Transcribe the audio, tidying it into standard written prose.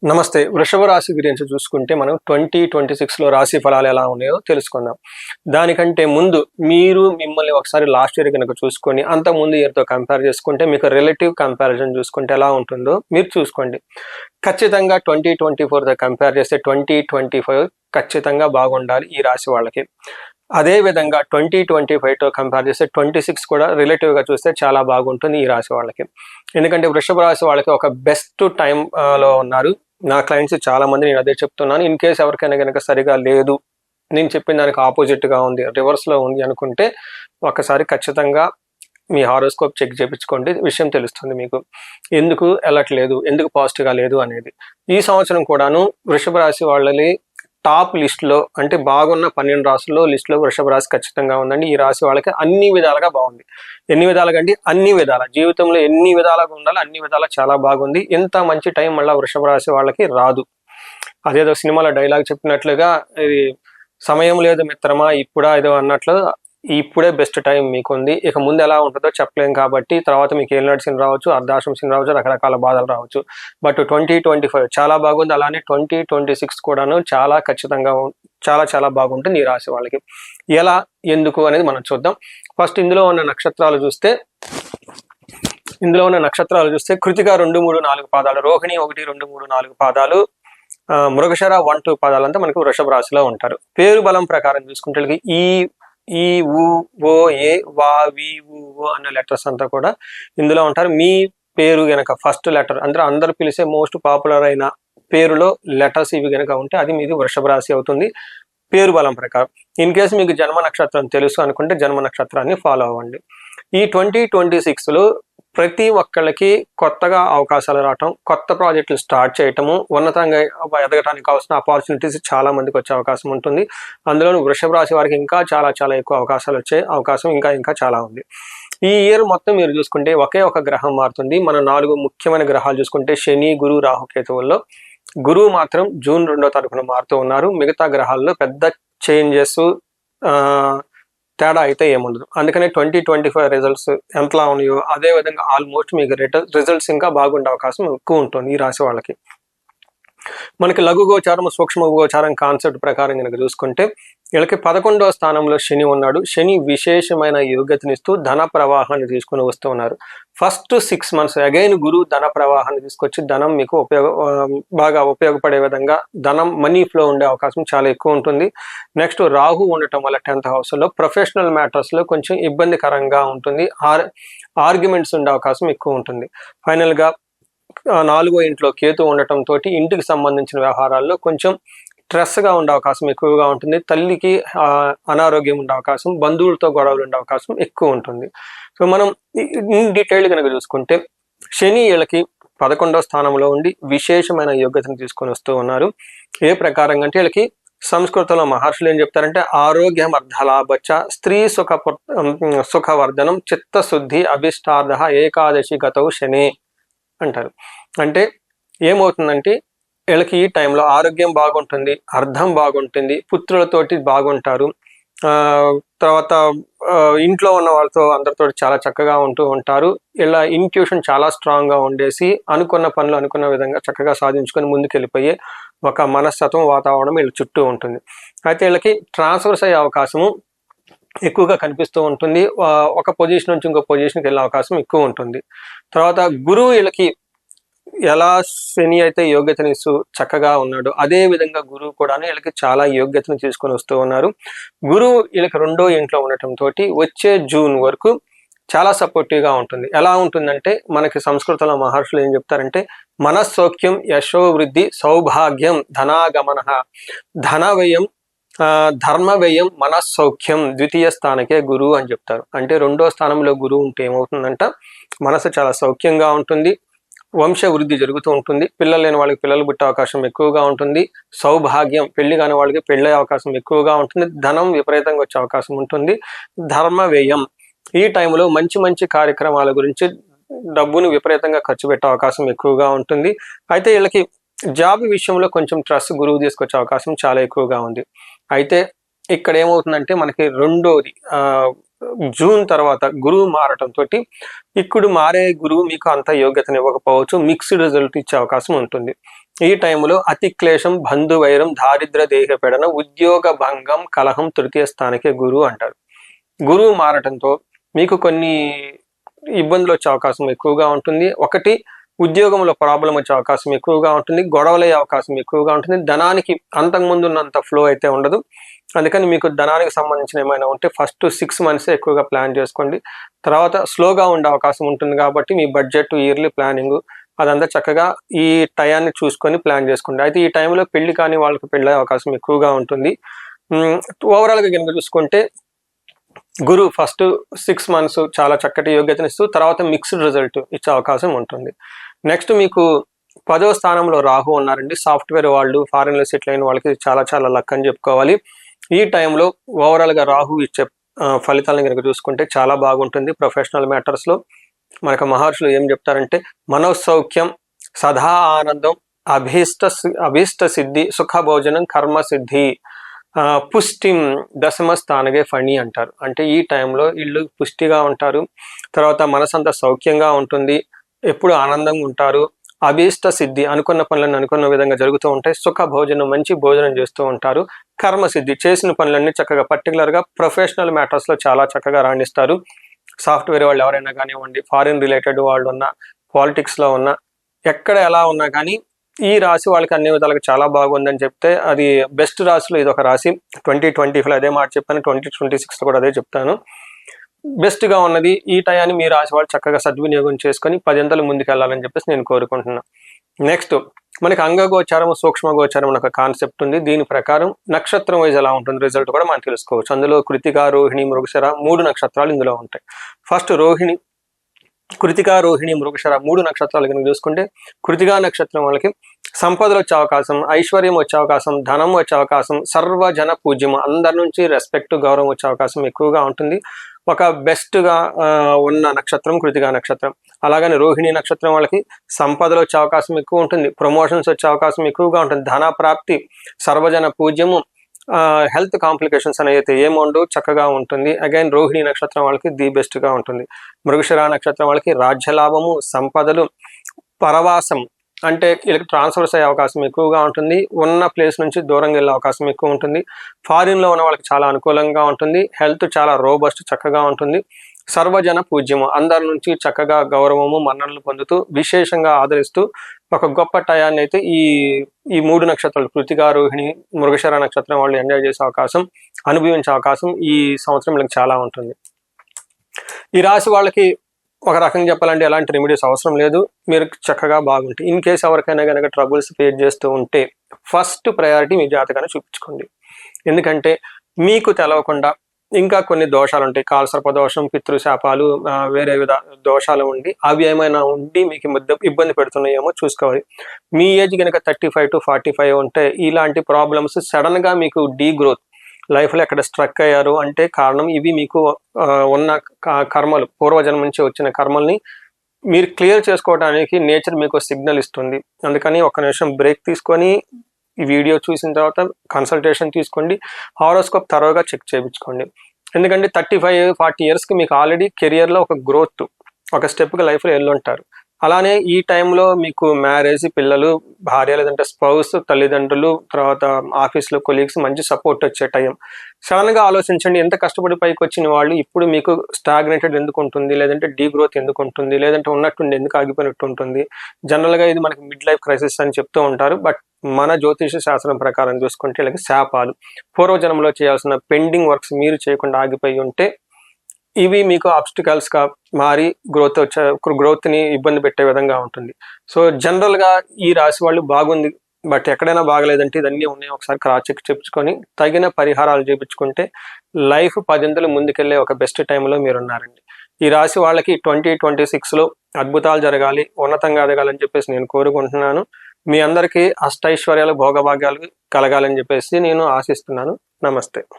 నమస్తే. వృషభ రాశి గురించి చూసుకుంటే మనం 2026లో రాశి ఫలాలు ఎలా ఉన్నాయో తెలుసుకుందాం. దానికంటే ముందు మీరు మిమ్మల్ని ఒకసారి లాస్ట్ ఇయర్ గనక చూసుకొని అంతకుముందు ఇయర్‌తో కంపేర్ చేసుకుంటే మీకు రిలేటివ్ కంపారిజన్ చూసుకుంటే ఎలా ఉంటుందో మీరు చూసుకోండి. ఖచ్చితంగా 2024తో కంపేర్ చేస్తే 2025 ఖచ్చితంగా బాగుండాలి ఈ రాశి వాళ్ళకి. అదే విధంగా 2025తో కంపేర్ చేస్తే 26 కూడా రిలేటివ్‌గా చూస్తే చాలా బాగుంటుంది ఈ రాశి వాళ్ళకి. ఎందుకంటే వృషభ రాశి వాళ్ళకి ఒక బెస్ట్ టైంలో ఉన్నారు. నా క్లయింట్స్ చాలా మంది నేను అదే చెప్తున్నాను. ఇన్ కేస్ ఎవరికైనా గనక సరిగా లేదు, నేను చెప్పిన దానికి ఆపోజిట్‌గా ఉంది, రివర్స్‌లో ఉంది అనుకుంటే ఒక్కసారి ఖచ్చితంగా మీ హారోస్కోప్ చెక్ చేపించుకోండి. విషయం తెలుస్తుంది మీకు. ఎందుకు ఎళ్ళట్లేదు, ఎందుకు పాజిటివ్‌గా లేదు అనేది. ఈ సంవత్సరం కూడాను వృషభ రాశి వాళ్ళని టాప్ లిస్ట్‌లో అంటే బాగున్న 12 రాశుల్లో లిస్ట్‌లో వృషభ రాశి ఖచ్చితంగా ఉందండి. ఈ రాశి వాళ్ళకి అన్ని విధాలుగా బాగుంది. ఎన్ని విధాలుగా అండి? అన్ని విధాలా. జీవితంలో ఎన్ని విధాలుగా ఉండాలో అన్ని విధాలా చాలా బాగుంది. ఇంత మంచి టైం మళ్ళా వృషభ రాశి వాళ్ళకి రాదు. అదేదో సినిమాలో డైలాగ్ చెప్పినట్లుగా ఇది సమయం లేదు మిత్రమా ఇప్పుడా ఏదో అన్నట్లు ఇప్పుడే బెస్ట్ టైం మీకుంది. ఇక ముందు ఎలా ఉంటుందో చెప్పలేం కాబట్టి తర్వాత మీకు ఏలినాటి శని రావచ్చు, అర్ధాశ్రమ శని రావచ్చు, రకరకాల బాధలు రావచ్చు. బట్ 2025 చాలా బాగుంది. అలానే 2026 కూడాను చాలా ఖచ్చితంగా చాలా చాలా బాగుంటుంది ఈ రాశి వాళ్ళకి. ఎలా, ఎందుకు అనేది మనం చూద్దాం. ఫస్ట్ ఇందులో ఉన్న నక్షత్రాలు చూస్తే కృతిక 2, 3, 4 పాదాలు, రోహిణి 1, 2, 3, 4 పాదాలు, మృగశిర 1, 2 పాదాలంతా మనకు వృషభ రాశిలో ఉంటారు. పేరు బలం ప్రకారం చూసుకుంటే ఈ ఊ ఓ ఏ వా వి ఊ ఓ అన్న లెటర్స్ అంతా కూడా ఇందులో ఉంటారు. మీ పేరు గనక ఫస్ట్ లెటర్ అంటే అందరూ పిలిచే మోస్ట్ పాపులర్ అయిన పేరులో లెటర్స్ ఇవి గనక ఉంటే అది మీది వృషభ రాశి అవుతుంది పేరు బలం ప్రకారం. ఇన్ కేసు మీకు జన్మ నక్షత్రం తెలుసు అనుకుంటే జన్మ నక్షత్రాన్ని ఫాలో అవ్వండి. ఈ 2026లో ప్రతి ఒక్కళ్ళకి కొత్తగా అవకాశాలు రావటం, కొత్త ప్రాజెక్టులు స్టార్ట్ చేయటము, ఉన్నతంగా ఎదగటానికి కావాల్సిన ఆపర్చునిటీస్ చాలా మందికి వచ్చే అవకాశం ఉంటుంది. అందులోనూ వృషభ రాశి వారికి ఇంకా చాలా చాలా ఎక్కువ అవకాశాలు వచ్చే అవకాశం ఇంకా చాలా ఉంది. ఈ ఇయర్ మొత్తం మీరు చూసుకుంటే ఒకే ఒక గ్రహం మారుతుంది. మన 4 ముఖ్యమైన గ్రహాలు చూసుకుంటే శని, గురు, రాహు, కేతువుల్లో గురువు మాత్రం జూన్ 2వ తారీఖున మారుతూ ఉన్నారు. మిగతా గ్రహాల్లో పెద్ద చేంజెస్ తేడా అయితే ఏముండదు. అందుకనే 2025 రిజల్ట్స్ ఎంతలా ఉన్నాయో అదే విధంగా ఆల్మోస్ట్ మీకు రిజల్ట్స్ ఇంకా బాగుండే అవకాశం ఎక్కువ ఉంటుంది ఈ రాశి వాళ్ళకి. మనకి లఘు గోచారం, సూక్ష్మ గోచారం కాన్సెప్ట్ ప్రకారం కనుక చూసుకుంటే వీళ్ళకి 11వ స్థానంలో శని ఉన్నాడు. శని విశేషమైన యోగ్యతనిస్తూ ధన ప్రవాహాన్ని తీసుకుని వస్తూ ఉన్నారు. ఫస్ట్ 6 months అగైన్ గురువు ధన ప్రవాహాన్ని తీసుకొచ్చి ధనం మీకు బాగా ఉపయోగపడే విధంగా మనీ ఫ్లో ఉండే అవకాశం చాలా ఎక్కువ ఉంటుంది. నెక్స్ట్ రాహు ఉండటం వల్ల 10th హౌస్లో ప్రొఫెషనల్ మ్యాటర్స్లో కొంచెం ఇబ్బందికరంగా ఉంటుంది. ఆర్గ్యుమెంట్స్ ఉండే అవకాశం ఎక్కువ ఉంటుంది. ఫైనల్గా 4వ ఇంట్లో కేతు ఉండటంతో ఇంటికి సంబంధించిన వ్యవహారాల్లో కొంచెం స్ట్రెస్గా ఉండే అవకాశం ఎక్కువగా ఉంటుంది. తల్లికి అనారోగ్యం ఉండే అవకాశం, బంధువులతో గొడవలు ఉండే అవకాశం ఎక్కువ ఉంటుంది. సో మనం ఇన్ డీటెయిల్ కనుక చూసుకుంటే శని వీళ్ళకి 11వ స్థానంలో ఉండి విశేషమైన యోగ్యతను తీసుకొని వస్తూ ఉన్నారు. ఏ ప్రకారంగా అంటే వీళ్ళకి సంస్కృతంలో మహర్షులు ఏం చెప్తారంటే ఆరోగ్యం అర్ధలాభచ్చ, స్త్రీ సుఖవర్ధనం, చిత్తశుద్ధి, అభిష్టార్థ, ఏకాదశి గతౌ శని అంటారు. అంటే ఏమవుతుందంటే వీళ్ళకి ఈ టైంలో ఆరోగ్యం బాగుంటుంది, అర్థం బాగుంటుంది, పుత్రులతోటి బాగుంటారు, తర్వాత ఇంట్లో ఉన్న వాళ్ళతో అందరితో చాలా చక్కగా ఉంటూ ఉంటారు. ఇలా ఇంట్యూషన్ చాలా స్ట్రాంగ్గా ఉండేసి అనుకున్న పనులు అనుకున్న విధంగా చక్కగా సాధించుకొని ముందుకెళ్ళిపోయే ఒక మనస్తత్వం, వాతావరణం వీళ్ళ చుట్టూ ఉంటుంది. అయితే వీళ్ళకి ట్రాన్స్ఫర్స్ అయ్యే అవకాశము ఎక్కువగా కనిపిస్తూ ఉంటుంది. ఒక పొజిషన్ నుంచి ఇంకో పొజిషన్కి వెళ్ళే అవకాశం ఎక్కువ ఉంటుంది. తర్వాత గురువు వీళ్ళకి ఎలా శని అయితే యోగ్యతనిస్తూ చక్కగా ఉన్నాడు, అదే విధంగా గురువు కూడా వీళ్ళకి చాలా యోగ్యతను తీసుకొని వస్తూ ఉన్నారు. గురువు వీళ్ళకి 2వ ఇంట్లో ఉండటంతో వచ్చే జూన్ వరకు చాలా సపోర్టివ్గా ఉంటుంది. ఎలా ఉంటుందంటే మనకి సంస్కృతంలో మహర్షులు ఏం చెప్తారంటే మనస్సౌఖ్యం, యశోవృద్ధి, సౌభాగ్యం, ధనాగమన, ధన వ్యయం, ధర్మ వ్యయం, మనస్సౌఖ్యం, ద్వితీయ స్థానకే గురువు అని చెప్తారు. అంటే 2వ స్థానంలో గురువు ఉంటే ఏమవుతుందంట మనసు చాలా సౌఖ్యంగా ఉంటుంది, వంశ వృద్ధి జరుగుతూ ఉంటుంది, పిల్లలు లేని వాళ్ళకి పిల్లలు పుట్టే అవకాశం ఎక్కువగా ఉంటుంది, సౌభాగ్యం పెళ్లి కాని వాళ్ళకి పెళ్ళే అవకాశం ఎక్కువగా ఉంటుంది, ధనం విపరీతంగా వచ్చే అవకాశం ఉంటుంది, ధర్మ వ్యయం ఈ టైంలో మంచి మంచి కార్యక్రమాల గురించి డబ్బును విపరీతంగా ఖర్చు పెట్టే అవకాశం ఎక్కువగా ఉంటుంది. అయితే వీళ్ళకి జాబ్ విషయంలో కొంచెం ట్రస్ట్ గురువు తీసుకొచ్చే అవకాశం చాలా ఎక్కువగా ఉంది. అయితే ఇక్కడ ఏమవుతుందంటే మనకి రెండోది జూన్ తర్వాత గురువు మారటంతో ఇప్పుడు మారే గురువు మీకు అంత యోగ్యతను ఇవ్వకపోవచ్చు, మిక్స్డ్ రిజల్ట్ ఇచ్చే అవకాశం ఉంటుంది. ఈ టైంలో అతి క్లేశం, బంధువైరం, దారిద్ర దేహపెడన, ఉద్యోగ భంగం, కలహం తృతీయ స్థానికే గురువు అంటారు. గురువు మారటంతో మీకు కొన్ని ఇబ్బందులు వచ్చే అవకాశం ఎక్కువగా ఉంటుంది. ఒకటి, ఉద్యోగంలో ప్రాబ్లం వచ్చే అవకాశం ఎక్కువగా ఉంటుంది, గొడవలయ్యే అవకాశం ఎక్కువగా ఉంటుంది. ధనానికి అంతకుముందు ఉన్నంత ఫ్లో అయితే ఉండదు. అందుకని మీకు ధనానికి సంబంధించిన ఏమైనా ఉంటే ఫస్ట్ 6 months ఎక్కువగా ప్లాన్ చేసుకోండి. తర్వాత స్లోగా ఉండే అవకాశం ఉంటుంది కాబట్టి మీ బడ్జెట్, ఇయర్లీ ప్లానింగ్ అదంతా చక్కగా ఈ టయాన్ని చూసుకొని ప్లాన్ చేసుకోండి. అయితే ఈ టైంలో పెళ్లి కాని వాళ్ళకి పెళ్ళే అవకాశం ఎక్కువగా ఉంటుంది. ఓవరాల్గా కనుక చూసుకుంటే గురు ఫస్ట్ 6 months చాలా చక్కటి యోగ్యతనిస్తూ తర్వాత మిక్స్డ్ రిజల్ట్ ఇచ్చే అవకాశం ఉంటుంది. నెక్స్ట్ మీకు 10వ స్థానంలో రాహు ఉన్నారండి. సాఫ్ట్వేర్ వాళ్ళు, ఫారెన్లో సెటిల్ అయిన వాళ్ళకి చాలా చాలా లక్ అని చెప్పుకోవాలి. ఈ టైంలో ఓవరాల్గా రాహు ఇచ్చే ఫలితాలను కనుక చూసుకుంటే చాలా బాగుంటుంది. ప్రొఫెషనల్ మ్యాటర్స్లో మనకు మహర్షులు ఏం చెప్తారంటే, మనోసౌఖ్యం, సదా ఆనందం, అభీష్ట సిద్ధి, సుఖ భోజనం, కర్మ సిద్ధి, పుష్టిం దశమ స్థానగే ఫణి అంటారు. అంటే ఈ టైంలో వీళ్ళు పుష్టిగా ఉంటారు, తర్వాత మనసంతా సౌఖ్యంగా ఉంటుంది, ఎప్పుడు ఆనందంగా ఉంటారు, అభీష్ట సిద్ధి, అనుకున్న పనులన్నీ అనుకున్న విధంగా జరుగుతూ ఉంటాయి, సుఖ భోజనం, మంచి భోజనం చేస్తూ ఉంటారు, కర్మ సిద్ధి, చేసిన పనులన్నీ చక్కగా పర్టికులర్గా ప్రొఫెషనల్ మ్యాటర్స్లో చాలా చక్కగా రాణిస్తారు. సాఫ్ట్వేర్ వాళ్ళు ఎవరైనా కానివ్వండి, ఫారిన్ రిలేటెడ్ వాళ్ళు ఉన్న, పాలిటిక్స్లో ఉన్న, ఎక్కడ ఎలా ఉన్నా కానీ ఈ రాశి వాళ్ళకి అన్ని విధాలుగా చాలా బాగుందని చెప్తే అది బెస్ట్ రాశిలో ఇది ఒక రాశి. 2025 అదే మాట చెప్పాను, 2026 కూడా అదే చెప్తాను. బెస్ట్గా ఉన్నది. ఈ టయాన్ని మీ రాశి వాళ్ళు చక్కగా సద్వినియోగం చేసుకొని 10 అంతలు ముందుకు వెళ్ళాలని చెప్పేసి నేను కోరుకుంటున్నాను. నెక్స్ట్ మనకి అంగగోచారం, సూక్ష్మ గోచారం అనే ఒక కాన్సెప్ట్ ఉంది. దీని ప్రకారం నక్షత్రం వైజ్ ఎలా ఉంటుంది రిజల్ట్ కూడా మనం తెలుసుకోవచ్చు. అందులో కృతిక, రోహిణి, మృగశిర 3 నక్షత్రాలు ఇందులో ఉంటాయి. ఫస్ట్ రోహిణి, కృతిక, రోహిణి, మృగశిర 3 నక్షత్రాలు కనుక చూసుకుంటే, కృతికా నక్షత్రం వాళ్ళకి సంపదలు వచ్చే అవకాశం, ఐశ్వర్యం వచ్చే అవకాశం, ధనం వచ్చే అవకాశం, సర్వజన పూజ్యం, అందరి నుంచి రెస్పెక్ట్, గౌరవం వచ్చే అవకాశం ఎక్కువగా ఉంటుంది. ఒక బెస్ట్గా ఉన్న నక్షత్రం కృతికా నక్షత్రం. అలాగని రోహిణి నక్షత్రం వాళ్ళకి సంపదలు వచ్చే అవకాశం ఎక్కువ ఉంటుంది, ప్రమోషన్స్ వచ్చే అవకాశం ఎక్కువగా ఉంటుంది, ధన ప్రాప్తి, సర్వజన పూజ్యము, హెల్త్ కాంప్లికేషన్స్ అనేది ఏముండవు, చక్కగా ఉంటుంది. అగైన్ రోహిణి నక్షత్రం వాళ్ళకి ది బెస్ట్గా ఉంటుంది. మృగశిర నక్షత్రం వాళ్ళకి రాజ్యలాభము, సంపదలు, పరవాసం, అంటే వీళ్ళకి ట్రాన్స్ఫర్స్ అయ్యే అవకాశం ఎక్కువగా ఉంటుంది, ఉన్న ప్లేస్ నుంచి దూరంగా వెళ్ళే అవకాశం ఎక్కువ ఉంటుంది, ఫారిన్లో ఉన్న వాళ్ళకి చాలా అనుకూలంగా ఉంటుంది, హెల్త్ చాలా రోబస్ట్ చక్కగా ఉంటుంది, సర్వజన పూజ్యము, అందరి నుంచి చక్కగా గౌరవము, మన్ననలు పొందుతూ విశేషంగా ఆదరిస్తూ ఒక గొప్ప టయాన్ని అయితే ఈ 3 నక్షత్రాలు కృతిక, రోహిణి, మృగశిర నక్షత్రం వాళ్ళు ఎంజాయ్ చేసే అవకాశం, అనుభవించే అవకాశం ఈ సంవత్సరం వీళ్ళకి చాలా ఉంటుంది. ఈ రాశి వాళ్ళకి ఒక రకంగా చెప్పాలంటే ఎలాంటి రెమెడీస్ అవసరం లేదు, మీరు చక్కగా బాగుంటాయి. ఇన్ కేసు ఎవరికైనా కనుక ట్రబుల్స్ ఫేస్ చేస్తూ ఉంటే ఫస్ట్ ప్రయారిటీ మీ జాతకాన్ని చూపించుకోండి. ఎందుకంటే మీకు తెలవకుండా ఇంకా కొన్ని దోషాలు ఉంటాయి, కాలసర్ప దోషం, పితృశాపాలు, వేరే విధ దోషాలు ఉండి అవి ఏమైనా ఉండి మీకు ఇబ్బంది పెడుతున్నాయేమో చూసుకోవాలి. మీ ఏజ్ కనుక 35 to 45 ఉంటే ఇలాంటి ప్రాబ్లమ్స్ సడన్గా మీకు డీగ్రోత్, లైఫ్లో ఎక్కడ స్ట్రక్ అయ్యారు అంటే కారణం ఇవి మీకు ఉన్న కర్మలు, పూర్వజన్మ నుంచి వచ్చిన కర్మల్ని మీరు క్లియర్ చేసుకోవడానికి నేచర్ మీకు సిగ్నల్ ఇస్తుంది. అందుకని ఒక నిమిషం బ్రేక్ తీసుకొని ఈ వీడియో చూసిన తర్వాత కన్సల్టేషన్ తీసుకోండి, హారోస్కోప్ థరోగా చెక్ చేయించుకోండి. ఎందుకంటే 35-40 yearsకి మీకు ఆల్రెడీ కెరియర్లో ఒక గ్రోత్, ఒక స్టెప్కి లైఫ్లో వెళ్ళుంటారు. అలానే ఈ టైంలో మీకు మ్యారేజ్, పిల్లలు, భార్య లేదంటే స్పౌస్, తల్లిదండ్రులు, తర్వాత ఆఫీస్లో కొలీగ్స్ మంచి సపోర్ట్ వచ్చే టైం. సడన్గా ఆలోచించండి, ఎంత కష్టపడి పైకి వచ్చిన వాళ్ళు ఇప్పుడు మీకు స్టాగ్నేటెడ్ ఎందుకు ఉంటుంది, లేదంటే డీ గ్రోత్ ఎందుకు ఉంటుంది, లేదంటే ఉన్నట్టుండి ఎందుకు ఆగిపోయినట్టు ఉంటుంది. జనరల్గా ఇది మనకి మిడ్ లైఫ్ క్రైసిస్ అని చెప్తూ ఉంటారు. బట్ మన జ్యోతిష శాస్త్రం ప్రకారం చూసుకుంటే వీళ్ళకి శాపాలు, పూర్వజన్మలో చేయాల్సిన పెండింగ్ వర్క్స్ మీరు చేయకుండా ఆగిపోయి ఉంటే ఇవి మీకు ఆబ్స్టికల్స్గా మారి గ్రోత్ని ఇబ్బంది పెట్టే విధంగా ఉంటుంది. సో జనరల్గా ఈ రాశి వాళ్ళు బాగుంది, బట్ ఎక్కడైనా బాగలేదంటే ఇదన్నీ ఉన్నాయి, ఒకసారి క్రాస్ చెక్ చేయించుకొని తగిన పరిహారాలు చేయించుకుంటే లైఫ్ 10 అంతలు ముందుకెళ్ళే ఒక బెస్ట్ టైంలో మీరు ఉన్నారండి. ఈ రాశి వాళ్ళకి 2026లో అద్భుతాలు జరగాలి, ఉన్నతంగా ఎదగాలని చెప్పేసి నేను కోరుకుంటున్నాను. మీ అందరికీ అష్టైశ్వర్యాలు, భోగభాగ్యాలు కలగాలని చెప్పేసి నేను ఆశిస్తున్నాను. నమస్తే.